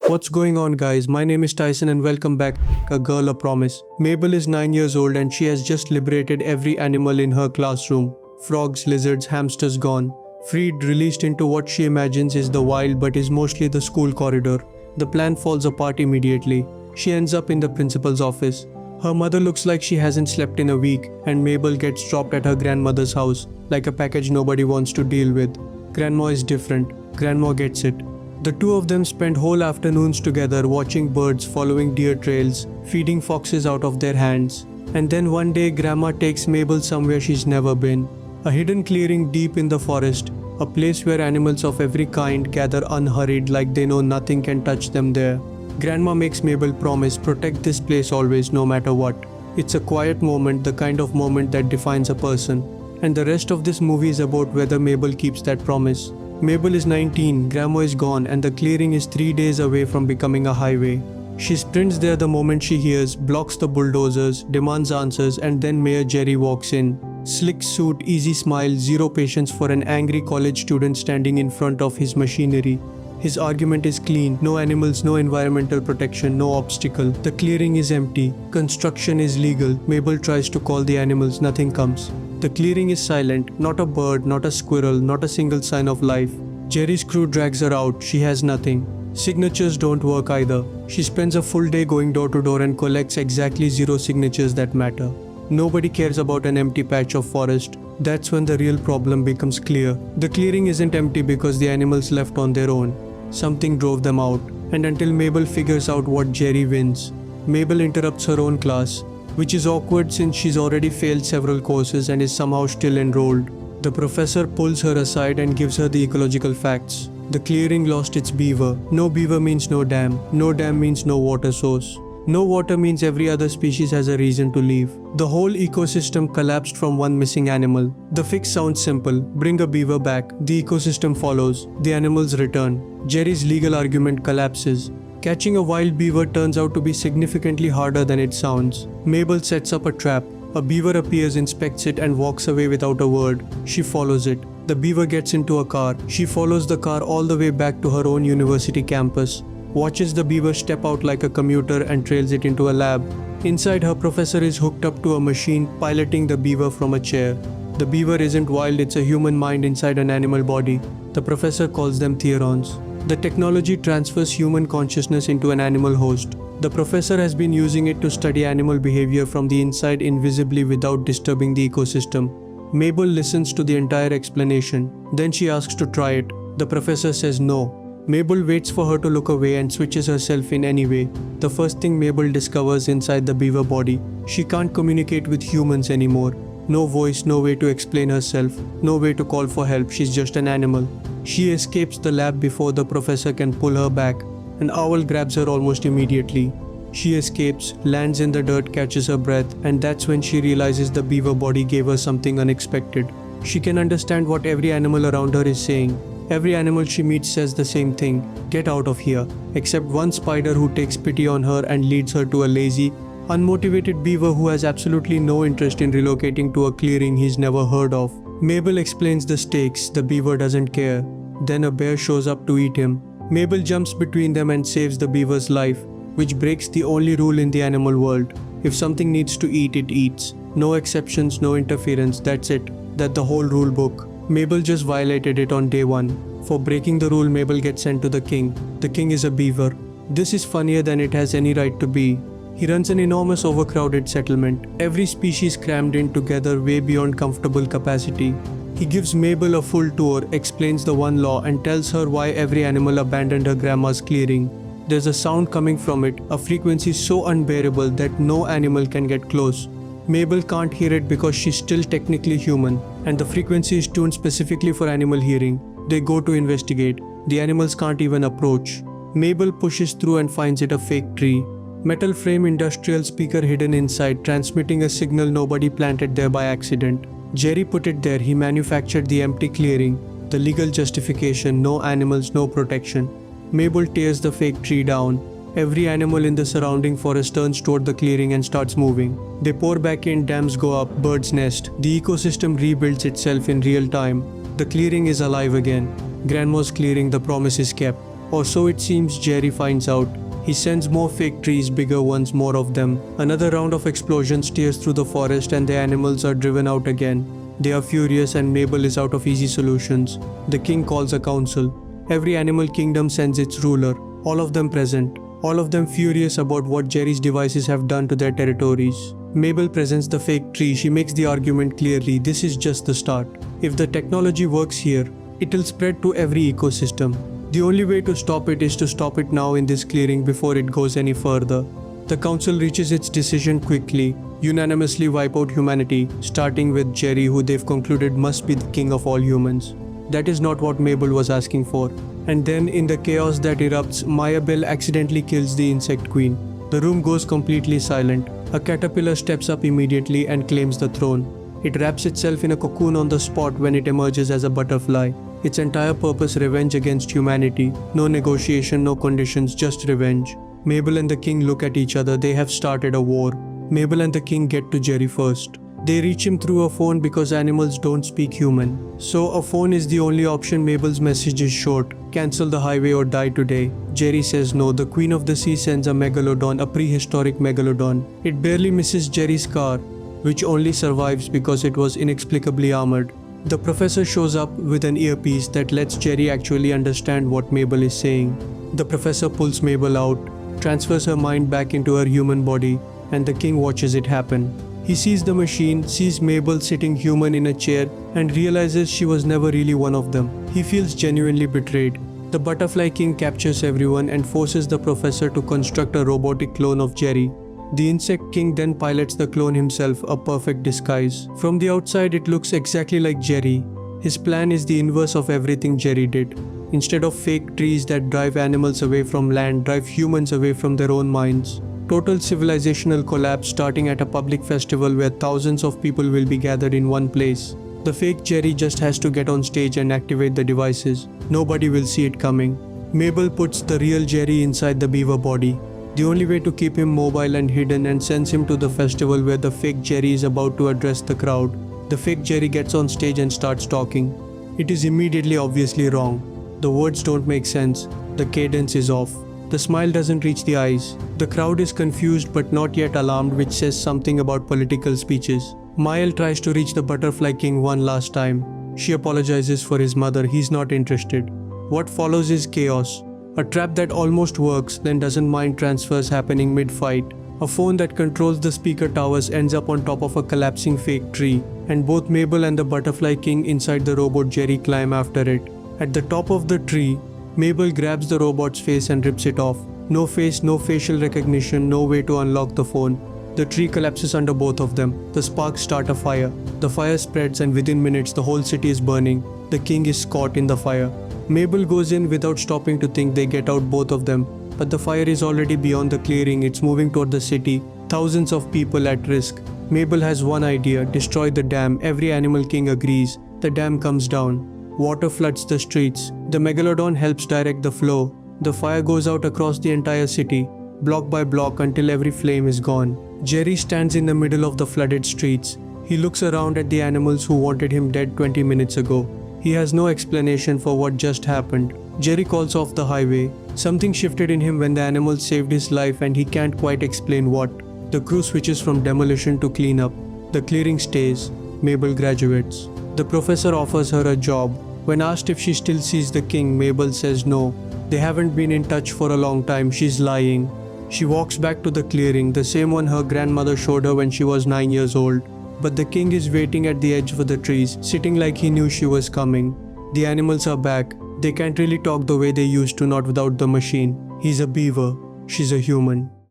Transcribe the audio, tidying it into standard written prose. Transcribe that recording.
What's going on, guys? My name is Tyson and welcome back to A Girl a Promise. Mabel is 9 years old and she has just liberated every animal in her classroom. Frogs, lizards, hamsters gone. Freed, released into what she imagines is the wild but is mostly the school corridor. The plan falls apart immediately. She ends up in the principal's office. Her mother looks like she hasn't slept in a week and Mabel gets dropped at her grandmother's house like a package nobody wants to deal with. Grandma is different. Grandma gets it. The two of them spend whole afternoons together watching birds, following deer trails, feeding foxes out of their hands. And then one day Grandma takes Mabel somewhere she's never been. A hidden clearing deep in the forest, a place where animals of every kind gather unhurried like they know nothing can touch them there. Grandma makes Mabel promise protect this place always no matter what. It's a quiet moment, the kind of moment that defines a person. And the rest of this movie is about whether Mabel keeps that promise. Mabel is 19, Grandma is gone and the clearing is 3 days away from becoming a highway. She sprints there the moment she hears, blocks the bulldozers, demands answers, and then Mayor Jerry walks in. Slick suit, easy smile, zero patience for an angry college student standing in front of his machinery. His argument is clean, no animals, no environmental protection, no obstacle. The clearing is empty, construction is legal. Mabel tries to call the animals, nothing comes. The clearing is silent, not a bird, not a squirrel, not a single sign of life. Jerry's crew drags her out, she has nothing. Signatures don't work either. She spends a full day going door to door and collects exactly 0 signatures that matter. Nobody cares about an empty patch of forest. That's when the real problem becomes clear. The clearing isn't empty because the animals left on their own. Something drove them out. And until Mabel figures out what Jerry wins, Mabel interrupts her own class, which is awkward since she's already failed several courses and is somehow still enrolled. The professor pulls her aside and gives her the ecological facts. The clearing lost its beaver. No beaver means no dam. No dam means no water source. No water means every other species has a reason to leave. The whole ecosystem collapsed from one missing animal. The fix sounds simple. Bring a beaver back. The ecosystem follows. The animals return. Jerry's legal argument collapses. Catching a wild beaver turns out to be significantly harder than it sounds. Mabel sets up a trap. A beaver appears, inspects it, and walks away without a word. She follows it. The beaver gets into a car. She follows the car all the way back to her own university campus. Watches the beaver step out like a commuter and trails it into a lab. Inside, her professor is hooked up to a machine, piloting the beaver from a chair. The beaver isn't wild, it's a human mind inside an animal body. The professor calls them theorons. The technology transfers human consciousness into an animal host. The professor has been using it to study animal behavior from the inside invisibly without disturbing the ecosystem. Mabel listens to the entire explanation. Then she asks to try it. The professor says no. Mabel waits for her to look away and switches herself in anyway. The first thing Mabel discovers inside the beaver body, she can't communicate with humans anymore. No voice, no way to explain herself, no way to call for help, she's just an animal. She escapes the lab before the professor can pull her back. An owl grabs her almost immediately. She escapes, lands in the dirt, catches her breath, and that's when she realizes the beaver body gave her something unexpected. She can understand what every animal around her is saying. Every animal she meets says the same thing, get out of here, except one spider who takes pity on her and leads her to a lazy, unmotivated beaver who has absolutely no interest in relocating to a clearing he's never heard of. Mabel explains the stakes, the beaver doesn't care. Then a bear shows up to eat him. Mabel jumps between them and saves the beaver's life, which breaks the only rule in the animal world. If something needs to eat, it eats. No exceptions, no interference, that's it. That's the whole rule book. Mabel just violated it on day 1. For breaking the rule, Mabel gets sent to the king. The king is a beaver. This is funnier than it has any right to be. He runs an enormous overcrowded settlement. Every species crammed in together way beyond comfortable capacity. He gives Mabel a full tour, explains the one law, and tells her why every animal abandoned her grandma's clearing. There's a sound coming from it, a frequency so unbearable that no animal can get close. Mabel can't hear it because she's still technically human, and the frequency is tuned specifically for animal hearing. They go to investigate. The animals can't even approach. Mabel pushes through and finds it a fake tree. Metal frame industrial speaker hidden inside, transmitting a signal nobody planted there by accident. Jerry put it there, he manufactured the empty clearing. The legal justification, no animals, no protection. Mabel tears the fake tree down. Every animal in the surrounding forest turns toward the clearing and starts moving. They pour back in, dams go up, birds nest. The ecosystem rebuilds itself in real time. The clearing is alive again. Grandma's clearing, the promise is kept. Or so it seems. Jerry finds out. He sends more fake trees, bigger ones, more of them. Another round of explosions tears through the forest and the animals are driven out again. They are furious and Mabel is out of easy solutions. The king calls a council. Every animal kingdom sends its ruler, all of them present. All of them furious about what Jerry's devices have done to their territories. Mabel presents the fake tree. She makes the argument clearly. This is just the start. If the technology works here, it'll spread to every ecosystem. The only way to stop it is to stop it now in this clearing before it goes any further. The council reaches its decision quickly, unanimously wipe out humanity, starting with Jerry, who they've concluded must be the king of all humans. That is not what Mabel was asking for. And then in the chaos that erupts, Mabel accidentally kills the insect queen. The room goes completely silent. A caterpillar steps up immediately and claims the throne. It wraps itself in a cocoon on the spot when it emerges as a butterfly. Its entire purpose, revenge against humanity. No negotiation, no conditions, just revenge. Mabel and the king look at each other. They have started a war. Mabel and the king get to Jerry first. They reach him through a phone because animals don't speak human. So a phone is the only option. Mabel's message is short. Cancel the highway or die today. Jerry says no. The queen of the sea sends a megalodon, a prehistoric megalodon. It barely misses Jerry's car, which only survives because it was inexplicably armored. The professor shows up with an earpiece that lets Jerry actually understand what Mabel is saying. The professor pulls Mabel out, transfers her mind back into her human body, and the king watches it happen. He sees the machine, sees Mabel sitting human in a chair, and realizes she was never really one of them. He feels genuinely betrayed. The Butterfly King captures everyone and forces the professor to construct a robotic clone of Jerry. The Insect King then pilots the clone himself, a perfect disguise. From the outside it looks exactly like Jerry. His plan is the inverse of everything Jerry did. Instead of fake trees that drive animals away from land, drive humans away from their own minds. Total civilizational collapse starting at a public festival where thousands of people will be gathered in one place. The fake Jerry just has to get on stage and activate the devices. Nobody will see it coming. Mabel puts the real Jerry inside the beaver body. The only way to keep him mobile and hidden, and sends him to the festival where the fake Jerry is about to address the crowd. The fake Jerry gets on stage and starts talking. It is immediately obviously wrong. The words don't make sense. The cadence is off. The smile doesn't reach the eyes. The crowd is confused but not yet alarmed, which says something about political speeches. Mabel tries to reach the Butterfly King one last time. She apologizes for his mother. He's not interested. What follows is chaos. A trap that almost works, then doesn't mind transfers happening mid-fight. A phone that controls the speaker towers ends up on top of a collapsing fake tree, and both Mabel and the Butterfly King inside the robot Jerry climb after it. At the top of the tree, Mabel grabs the robot's face and rips it off. No face, no facial recognition, no way to unlock the phone. The tree collapses under both of them. The sparks start a fire. The fire spreads and within minutes the whole city is burning. The king is caught in the fire. Mabel goes in without stopping to think. They get out, both of them. But the fire is already beyond the clearing. It's moving toward the city. Thousands of people at risk. Mabel has one idea: destroy the dam. Every animal king agrees. The dam comes down. Water floods the streets. The megalodon helps direct the flow. The fire goes out across the entire city, block by block, until every flame is gone. Jerry stands in the middle of the flooded streets. He looks around at the animals who wanted him dead 20 minutes ago. He has no explanation for what just happened. Jerry calls off the highway. Something shifted in him when the animals saved his life, and he can't quite explain what. The crew switches from demolition to cleanup. The clearing stays. Mabel graduates. The professor offers her a job. When asked if she still sees the king, Mabel says no. They haven't been in touch for a long time. She's lying. She walks back to the clearing, the same one her grandmother showed her when she was 9 years old. But the king is waiting at the edge of the trees, sitting like he knew she was coming. The animals are back. They can't really talk the way they used to, not without the machine. He's a beaver. She's a human.